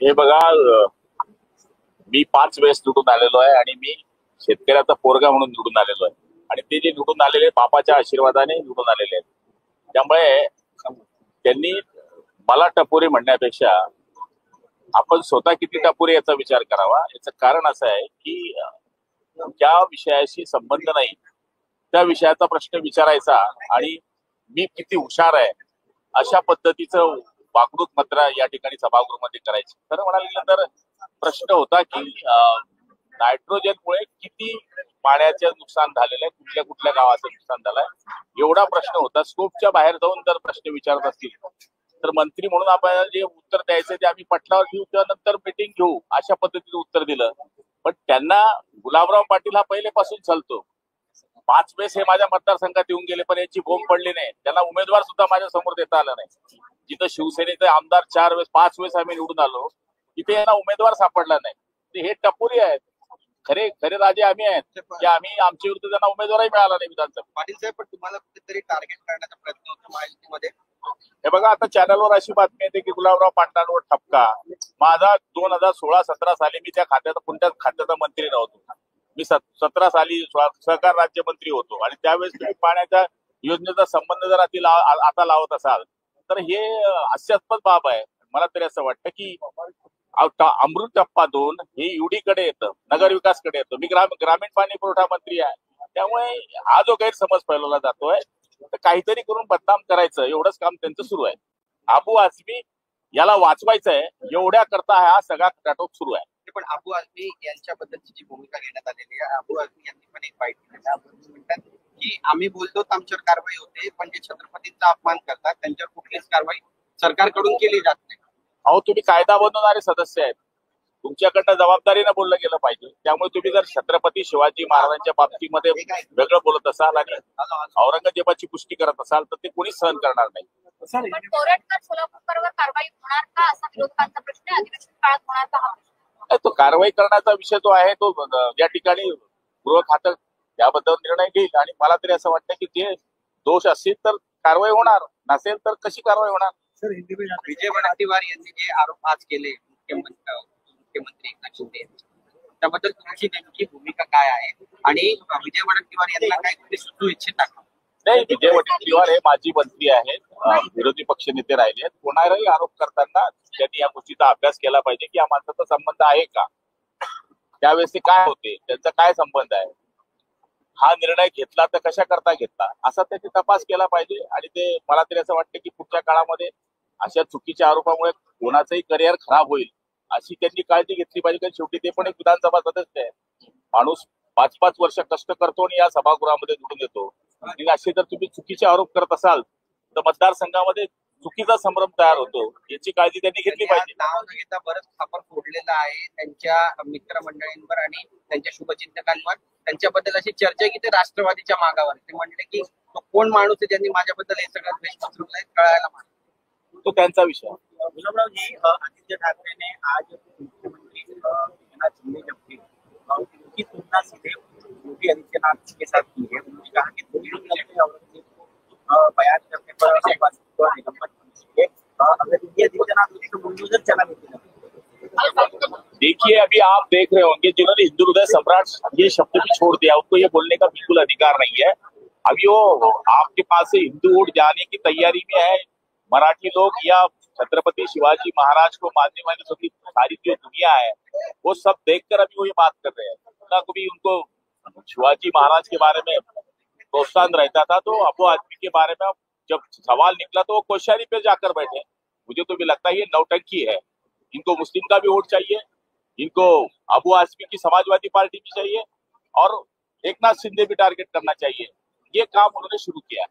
हे बघा, मी 5 वेळेस निवडून आलेलो आहे आणि मी शेतकऱ्याचा पोरगा म्हणून निवडून आलेलो आहे. आणि ते जे निवडून आलेले बापाच्या आशीर्वादाने निवडून आलेले आहेत. त्यामुळे त्यांनी मला टपोरी म्हणण्यापेक्षा आपण स्वतः किती टपोरी याचा विचार करावा. याचं कारण असं आहे की ज्या विषयाशी संबंध नाही त्या विषयाचा प्रश्न विचारायचा आणि मी किती हुशार आहे अशा पद्धतीचं वागणूक मात्र या ठिकाणी सभागृहामध्ये करायची. खरं म्हणाले तर प्रश्न होता की नायट्रोजनमुळे किती पाण्याचं नुकसान झालेलं आहे, कुठल्या कुठल्या गावाचं नुकसान झालंय एवढा प्रश्न होता. स्कोपच्या बाहेर जाऊन जर प्रश्न विचारत असतील तर मंत्री म्हणून आपण जे उत्तर द्यायचं ते आम्ही पटलावर घेऊ किंवा नंतर मीटिंग घेऊ अशा पद्धतीचं उत्तर दिलं. पण त्यांना गुलाबराव पाटील हा पहिलेपासून चालतो. 5 वेळेस हे माझ्या मतदारसंघात येऊन गेले पण याची बोंब पडली नाही. त्यांना उमेदवार सुद्धा माझ्या समोर देता आला नाही. जिथं शिवसेनेचे आमदार 5 वेळेस आम्ही निवडून आलो तिथे यांना उमेदवार सापडला नाही. हे टपोरी आहेत. खरे खरे राजे आम्ही आहेत की आम्ही आमच्या विरुद्ध त्यांना उमेदवारही मिळाला नाही विधानसभा. पाटील साहेब, पण तुम्हाला कुठेतरी टार्गेट करण्याचा प्रयत्न होतो महायुतीमध्ये. हे बघा, आता चॅनलवर अशी बातमी येते की गुलाबराव पाटलांवर ठपका. माझा 2016-17 साली मी त्या कोणत्याच खात्याचा मंत्री नव्हतो. मी 17 साली सहकार राज्यमंत्री होतो आणि त्यावेळेस तुम्ही पाण्याच्या योजनेचा संबंध जर आता लावत असाल तर हे हास्यास्पद बाब आहे. मला तरी असं वाटतं की अमृत टप्पा 2 हे युडीकडे येतं, नगर विकासकडे येतं. मी ग्रामीण पाणी पुरवठा मंत्री आहे. त्यामुळे हा जो गैरसमज फैलवला जातोय तर काहीतरी करून बदनाम करायचं एवढंच काम त्यांचं सुरू आहे. अबू आझमी याला वाचवायचं आहे एवढ्या करता हा सगळा खटाटोप सुरू आहे. पण अबू आझमी यांच्याबद्दलची जी भूमिका घेण्यात आलेली आहे, अबू आझमी यांनी पण एक बाईट दिली आहे. म्हणतात की आम्ही बोलतो आमच्यावर कारवाई होते, पण जे छत्रपतींचा अपमान करतात त्यांच्यावर कुठलीच कारवाई सरकारकडून केली जात नाही. अहो, तुम्ही कायदा बनवणारे सदस्य आहेत. तुमच्याकडनं जबाबदारीनं बोललं गेलं पाहिजे. त्यामुळे तुम्ही जर छत्रपती शिवाजी महाराजांच्या बाबतीमध्ये वेगळं बोलत असाल आणि औरंगजेबाची पुष्टी करत असाल तर ते कोणीच सहन करणार नाही. कारवाई होणार का असा विरोधकांचा प्रश्न आहे. अधिवेशन काळात होणार का? तो कारवाई करण्याचा विषय जो आहे तो या ठिकाणी गृह खातं त्याबद्दल निर्णय घेईल. आणि मला तरी असं वाटतं की जे दोष असतील तर कारवाई होणार, नसेल तर कशी कारवाई होणार. विजय वडेट्टीवार यांनी जे आरोप आज केले मुख्यमंत्री एकनाथ शिंदे त्याबद्दल तुमची नेमकी भूमिका काय आहे आणि विजय वडेट्टीवार यांना काय तुम्ही सुचवू इच्छिता का? नाही, विजय वडेट्टीवार हे माजी मंत्री आहेत, विरोधी पक्ष नेते राहिले आहेत. कोणालाही आरोप करताना त्यांनी या गोष्टीचा अभ्यास केला पाहिजे की या माणसाचा संबंध आहे का, त्यावेळेस ते काय होते, त्यांचा काय संबंध आहे, हा निर्णय घेतला तर कशा करता घेतला असा त्याची तपास केला पाहिजे. आणि ते मला तरी असं वाटतं की पुढच्या काळामध्ये अशा चुकीच्या आरोपामुळे कोणाचंही करिअर खराब होईल अशी त्यांनी काळजी घेतली पाहिजे. कारण शेवटी ते पण एक विधानसभा सदस्य आहे. माणूस 5-5 वर्ष कष्ट करतो आणि या सभागृहामध्ये निवडून येतो. आणि असे जर तुम्ही चुकीचे आरोप करत असाल तर मतदारसंघामध्ये चुकीचा संभ्रम तयार होतो. याची काळजी त्यांनी घेतली पाहिजे. नाव न घेता बरंच खापर फोडलेलं आहे त्यांच्या मित्रमंडळींवर आणि त्यांच्या शुभचिंतकांवर. त्यांच्याबद्दल अशी चर्चा की ते राष्ट्रवादीच्या मागावर. ते म्हणले की तो कोण माणूस आहे ज्यांनी माझ्याबद्दल हे सगळं द्वेष पसरवलाय कळायला मला. तो त्यांचा विषय. गुलाबरावजी, आदित्य ठाकरे ने आज मुख्यमंत्री एकनाथ शिंदे की तुलना सीधे योगी आदित्यनाथ के साथ की है. उन्होंने कहा कि औरंगजेब को बयान करने पर अगर योगी आदित्यनाथ उसको बुलडोजर चला देते. देखिए, अभी आप देख रहे होंगे जिन्होंने हिंदू हृदय सम्राट ये शब्द भी छोड़ दिया उनको ये बोलने का बिल्कुल अधिकार नहीं है. अभी वो आपके पास से हिंदू वोट जाने की तैयारी में है. मराठी लोग या छत्रपति शिवाजी महाराज को मानने वाली सारी जो दुनिया है वो सब देखकर अभी वो ये बात कर रहे हैं. ना कभी उनको शिवाजी महाराज के बारे में प्रोत्साहन रहता था तो अबू आदमी के बारे में जब सवाल निकला तो वो कोश्यारी पे जाकर बैठे. मुझे तो भी लगता है ये नौटंकी है. इनको मुस्लिम का भी वोट चाहिए, इनको अबू आजमी की समाजवादी पार्टी भी चाहिए और एकनाथ शिंदे भी टारगेट करना चाहिए. ये काम उन्होंने शुरू किया है.